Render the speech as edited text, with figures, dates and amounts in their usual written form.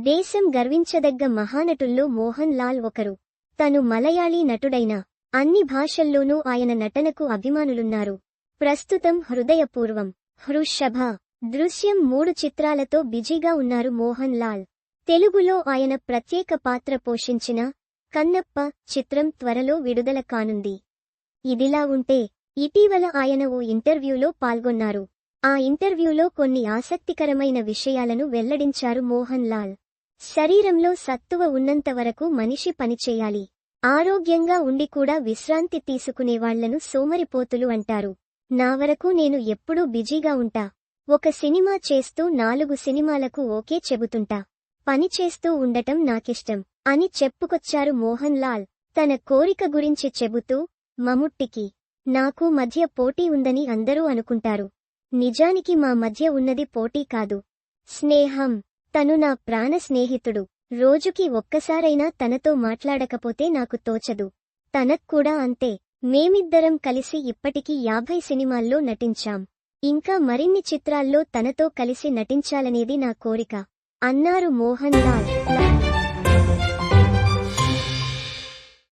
దేశం గర్వించదగ్గ మహానటుల్లో మోహన్ లాల్ ఒకరు. తను మలయాళీ నటుడైనా అన్ని భాషల్లోనూ ఆయన నటనకు అభిమానులున్నారు. ప్రస్తుతం హృదయపూర్వం, హృషభ, దృశ్యం 3 చిత్రాలతో బిజీగా ఉన్నారు మోహన్ లాల్. తెలుగులో ఆయన ప్రత్యేక పాత్ర పోషించిన కన్నప్ప చిత్రం త్వరలో విడుదల కానుంది. ఇదిలా ఉంటే ఇటీవల ఆయన ఓ ఇంటర్వ్యూలో పాల్గొన్నారు. ఆ ఇంటర్వ్యూలో కొన్ని ఆసక్తికరమైన విషయాలను వెల్లడించారు మోహన్ లాల్. శరీరంలో సత్తువ ఉన్నంత వరకు మనిషి పనిచేయాలి. ఆరోగ్యంగా ఉండి కూడా విశ్రాంతి తీసుకునేవాళ్లను సోమరిపోతులు అంటారు. నా వరకు నేను ఎప్పుడూ బిజీగా ఉంటా. ఒక సినిమా చేస్తూ 4 సినిమాలకు ఓకే చెబుతుంటా. పని చేస్తూ ఉండటం నాకిష్టం అని చెప్పుకొచ్చారు మోహన్ లాల్. తన కోరిక గురించి చెబుతూ, మమ్ముట్టికి నాకు మధ్య పోటీ ఉందని అందరూ అనుకుంటారు. నిజానికి మా మధ్య ఉన్నది పోటీ కాదు, స్నేహం. తను నా ప్రాణ స్నేహితుడు. రోజుకి ఒక్కసారైనా తనతో మాట్లాడకపోతే నాకు తోచదు. తనక్కూడా అంతే. మేమిద్దరం కలిసి ఇప్పటికి 50 సినిమాల్లో నటించాం. ఇంకా మరిన్ని చిత్రాల్లో తనతో కలిసి నటించాలనేది నా కోరిక అన్నారు మోహన్ లాల్.